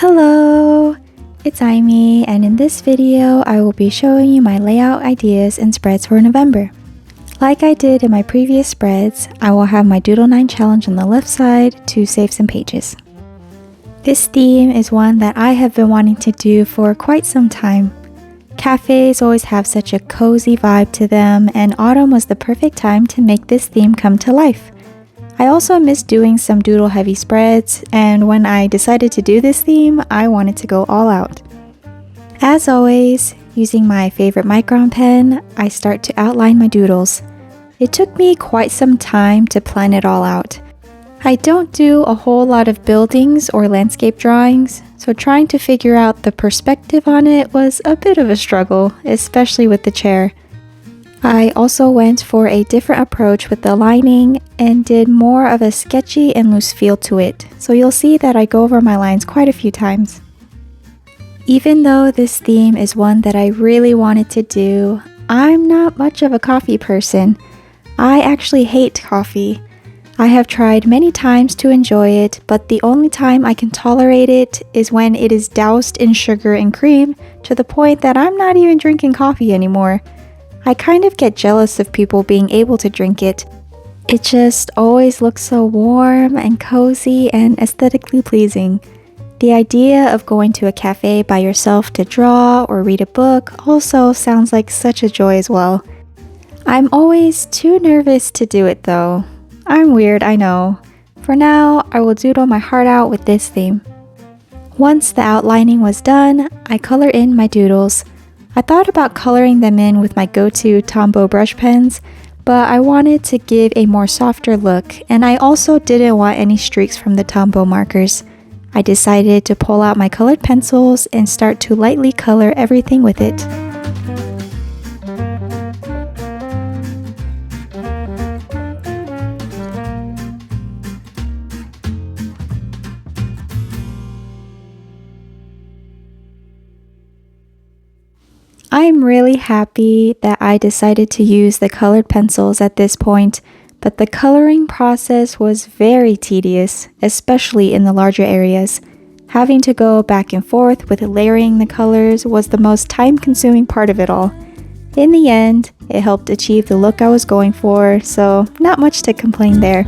Hello! It's Aimee, and in this video, I will be showing you my layout ideas and spreads for November. Like I did in my previous spreads, I will have my Doodle 9 challenge on the left side to save some pages. This theme is one that I have been wanting to do for quite some time. Cafes always have such a cozy vibe to them, and autumn was the perfect time to make this theme come to life. I also miss doing some doodle heavy spreads, and when I decided to do this theme, I wanted to go all out. As always, using my favorite micron pen, I start to outline my doodles. It took me quite some time to plan it all out. I don't do a whole lot of buildings or landscape drawings, so trying to figure out the perspective on it was a bit of a struggle, especially with the chair. I also went for a different approach with the lining and did more of a sketchy and loose feel to it, so you'll see that I go over my lines quite a few times. Even though this theme is one that I really wanted to do, I'm not much of a coffee person. I actually hate coffee. I have tried many times to enjoy it, but the only time I can tolerate it is when it is doused in sugar and cream to the point that I'm not even drinking coffee anymore. I kind of get jealous of people being able to drink it. It just always looks so warm and cozy and aesthetically pleasing. The idea of going to a cafe by yourself to draw or read a book also sounds like such a joy as well. I'm always too nervous to do it though. I'm weird, I know. For now, I will doodle my heart out with this theme. Once the outlining was done, I color in my doodles. I thought about coloring them in with my go-to Tombow brush pens, but I wanted to give a more softer look, and I also didn't want any streaks from the Tombow markers. I decided to pull out my colored pencils and start to lightly color everything with it. I'm really happy that I decided to use the colored pencils at this point, but the coloring process was very tedious, especially in the larger areas. Having to go back and forth with layering the colors was the most time-consuming part of it all. In the end, it helped achieve the look I was going for, so not much to complain there.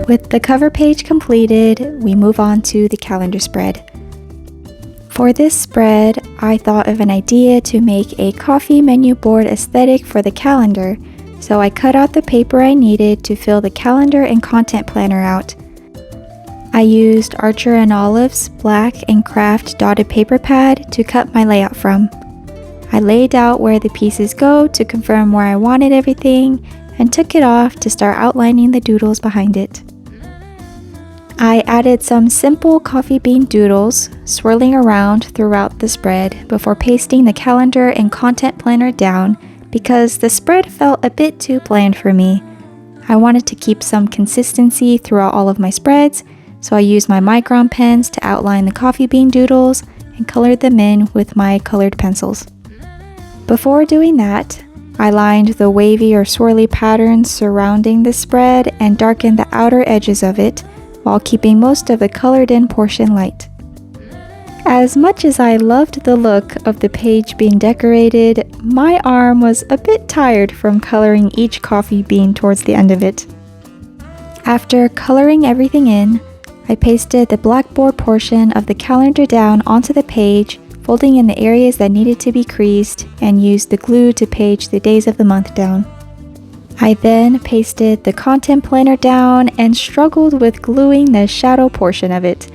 With the cover page completed, we move on to the calendar spread. For this spread, I thought of an idea to make a coffee menu board aesthetic for the calendar, so I cut out the paper I needed to fill the calendar and content planner out. I used Archer & Olive's black and craft dotted paper pad to cut my layout from. I laid out where the pieces go to confirm where I wanted everything, and took it off to start outlining the doodles behind it. I added some simple coffee bean doodles, swirling around throughout the spread before pasting the calendar and content planner down because the spread felt a bit too bland for me. I wanted to keep some consistency throughout all of my spreads, so I used my micron pens to outline the coffee bean doodles and colored them in with my colored pencils. Before doing that, I lined the wavy or swirly patterns surrounding the spread and darkened the outer edges of it, while keeping most of the colored in portion light. As much as I loved the look of the page being decorated, my arm was a bit tired from coloring each coffee bean towards the end of it. After coloring everything in, I pasted the blackboard portion of the calendar down onto the page, folding in the areas that needed to be creased, and used the glue to page the days of the month down. I then pasted the content planner down and struggled with gluing the shadow portion of it.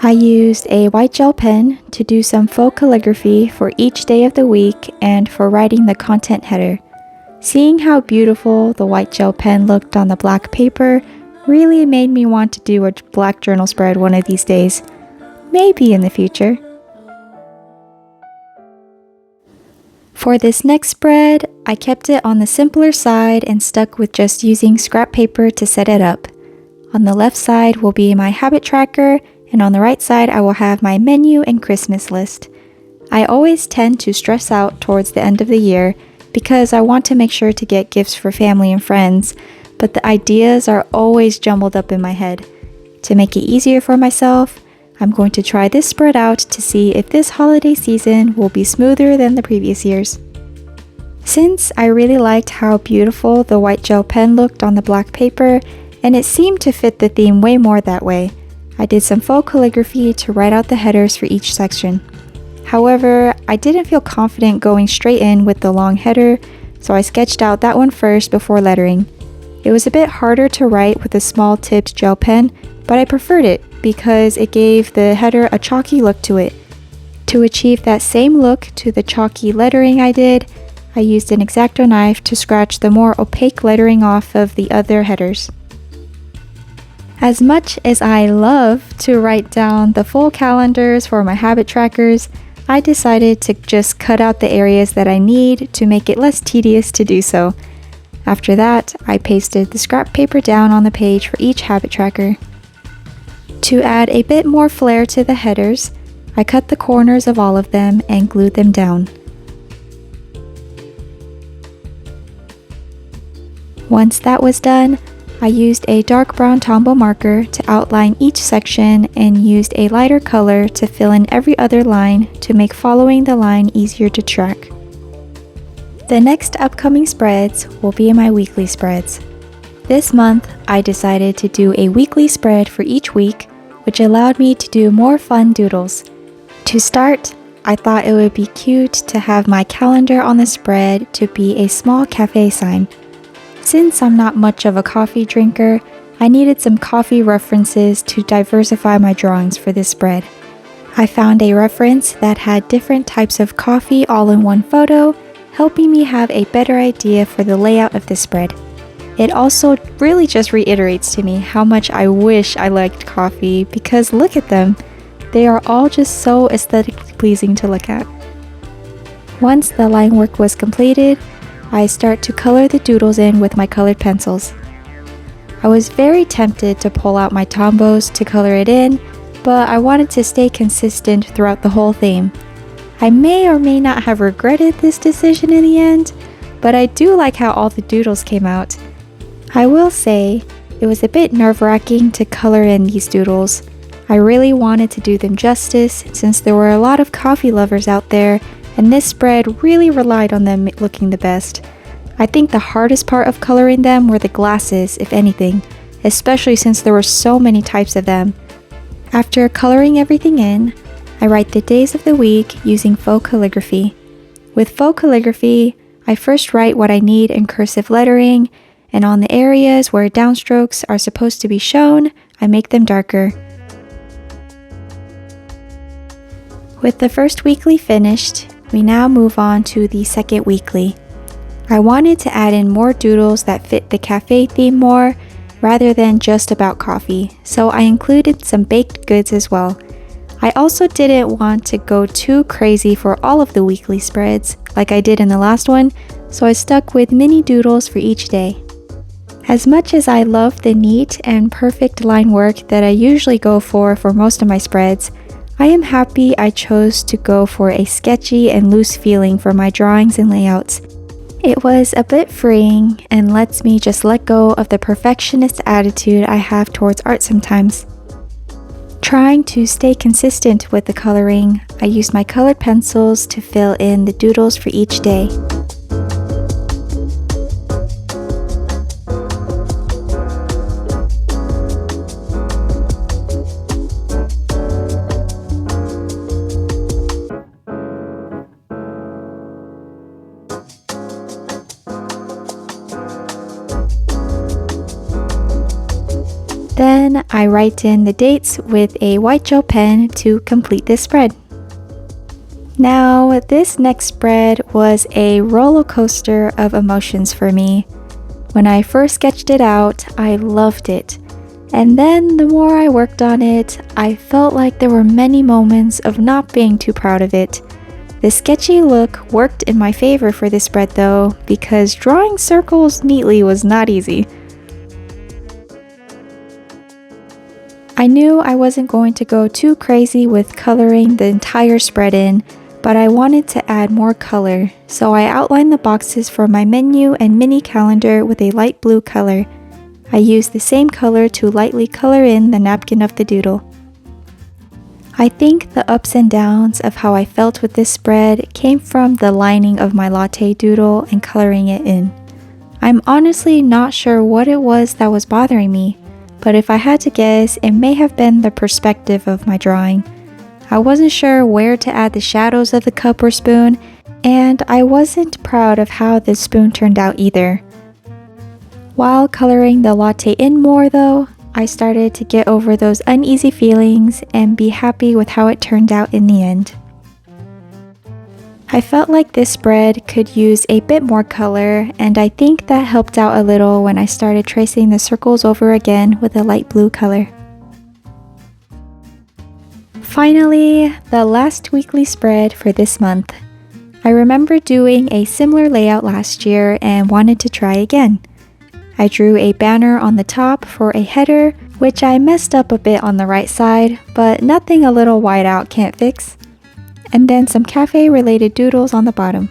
I used a white gel pen to do some faux calligraphy for each day of the week and for writing the content header. Seeing how beautiful the white gel pen looked on the black paper really made me want to do a black journal spread one of these days. Maybe in the future. For this next spread, I kept it on the simpler side and stuck with just using scrap paper to set it up. On the left side will be my habit tracker, and on the right side I will have my menu and Christmas list. I always tend to stress out towards the end of the year because I want to make sure to get gifts for family and friends, but the ideas are always jumbled up in my head. To make it easier for myself, I'm going to try this spread out to see if this holiday season will be smoother than the previous years. Since I really liked how beautiful the white gel pen looked on the black paper, and it seemed to fit the theme way more that way, I did some faux calligraphy to write out the headers for each section. However, I didn't feel confident going straight in with the long header, so I sketched out that one first before lettering. It was a bit harder to write with a small tipped gel pen, but I preferred it because it gave the header a chalky look to it. To achieve that same look to the chalky lettering I did, I used an X-Acto knife to scratch the more opaque lettering off of the other headers. As much as I love to write down the full calendars for my habit trackers, I decided to just cut out the areas that I need to make it less tedious to do so. After that, I pasted the scrap paper down on the page for each habit tracker. To add a bit more flair to the headers, I cut the corners of all of them and glued them down. Once that was done, I used a dark brown Tombow marker to outline each section and used a lighter color to fill in every other line to make following the line easier to track. The next upcoming spreads will be my weekly spreads. This month, I decided to do a weekly spread for each week, which allowed me to do more fun doodles. To start, I thought it would be cute to have my calendar on the spread to be a small cafe sign. Since I'm not much of a coffee drinker, I needed some coffee references to diversify my drawings for this spread. I found a reference that had different types of coffee all in one photo, helping me have a better idea for the layout of this spread. It also really just reiterates to me how much I wish I liked coffee because look at them. They are all just so aesthetically pleasing to look at. Once the line work was completed, I start to color the doodles in with my colored pencils. I was very tempted to pull out my Tombows to color it in, but I wanted to stay consistent throughout the whole theme. I may or may not have regretted this decision in the end, but I do like how all the doodles came out. I will say, it was a bit nerve-wracking to color in these doodles. I really wanted to do them justice since there were a lot of coffee lovers out there, and this spread really relied on them looking the best. I think the hardest part of coloring them were the glasses, if anything, especially since there were so many types of them. After coloring everything in, I write the days of the week using faux calligraphy. With faux calligraphy, I first write what I need in cursive lettering, and on the areas where downstrokes are supposed to be shown, I make them darker. With the first weekly finished, we now move on to the second weekly. I wanted to add in more doodles that fit the cafe theme more, rather than just about coffee, so I included some baked goods as well. I also didn't want to go too crazy for all of the weekly spreads, like I did in the last one, so I stuck with mini doodles for each day. As much as I love the neat and perfect line work that I usually go for most of my spreads, I am happy I chose to go for a sketchy and loose feeling for my drawings and layouts. It was a bit freeing and lets me just let go of the perfectionist attitude I have towards art sometimes. Trying to stay consistent with the coloring, I used my colored pencils to fill in the doodles for each day. Then I write in the dates with a white gel pen to complete this spread. Now, this next spread was a roller coaster of emotions for me. When I first sketched it out, I loved it. And then the more I worked on it, I felt like there were many moments of not being too proud of it. The sketchy look worked in my favor for this spread though, because drawing circles neatly was not easy. I knew I wasn't going to go too crazy with coloring the entire spread in, but I wanted to add more color, so I outlined the boxes for my menu and mini calendar with a light blue color. I used the same color to lightly color in the napkin of the doodle. I think the ups and downs of how I felt with this spread came from the lining of my latte doodle and coloring it in. I'm honestly not sure what it was that was bothering me, but if I had to guess, it may have been the perspective of my drawing. I wasn't sure where to add the shadows of the cup or spoon, and I wasn't proud of how this spoon turned out either. While coloring the latte in more though, I started to get over those uneasy feelings and be happy with how it turned out in the end. I felt like this spread could use a bit more color, and I think that helped out a little when I started tracing the circles over again with a light blue color. Finally, the last weekly spread for this month. I remember doing a similar layout last year and wanted to try again. I drew a banner on the top for a header, which I messed up a bit on the right side, but nothing a little white out can't fix. And then some cafe-related doodles on the bottom.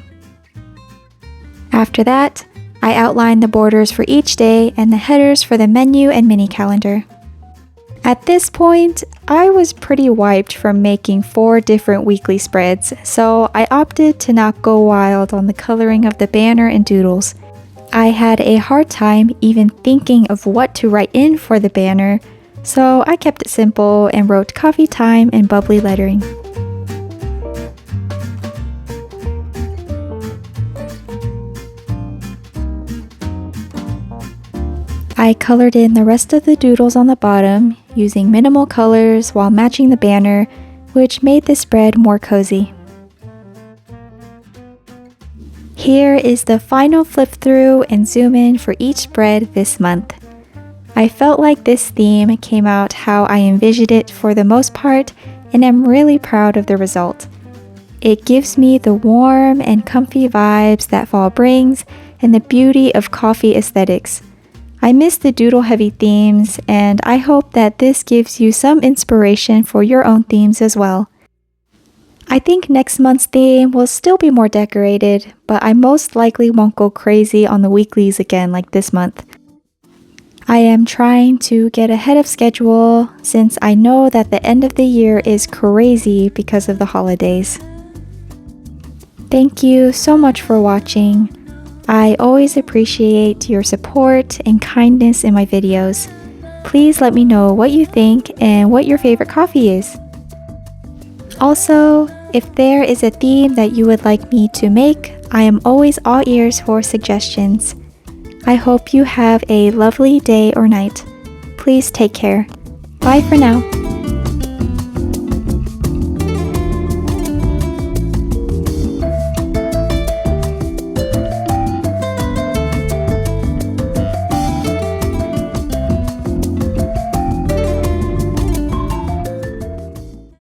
After that, I outlined the borders for each day and the headers for the menu and mini calendar. At this point, I was pretty wiped from making 4 different weekly spreads, so I opted to not go wild on the coloring of the banner and doodles. I had a hard time even thinking of what to write in for the banner, so I kept it simple and wrote coffee time in bubbly lettering. I colored in the rest of the doodles on the bottom using minimal colors while matching the banner, which made the spread more cozy. Here is the final flip through and zoom in for each spread this month. I felt like this theme came out how I envisioned it for the most part, and I'm really proud of the result. It gives me the warm and comfy vibes that fall brings and the beauty of coffee aesthetics. I miss the doodle heavy themes, and I hope that this gives you some inspiration for your own themes as well. I think next month's theme will still be more decorated, but I most likely won't go crazy on the weeklies again like this month. I am trying to get ahead of schedule since I know that the end of the year is crazy because of the holidays. Thank you so much for watching. I always appreciate your support and kindness in my videos. Please let me know what you think and what your favorite coffee is. Also, if there is a theme that you would like me to make, I am always all ears for suggestions. I hope you have a lovely day or night. Please take care. Bye for now.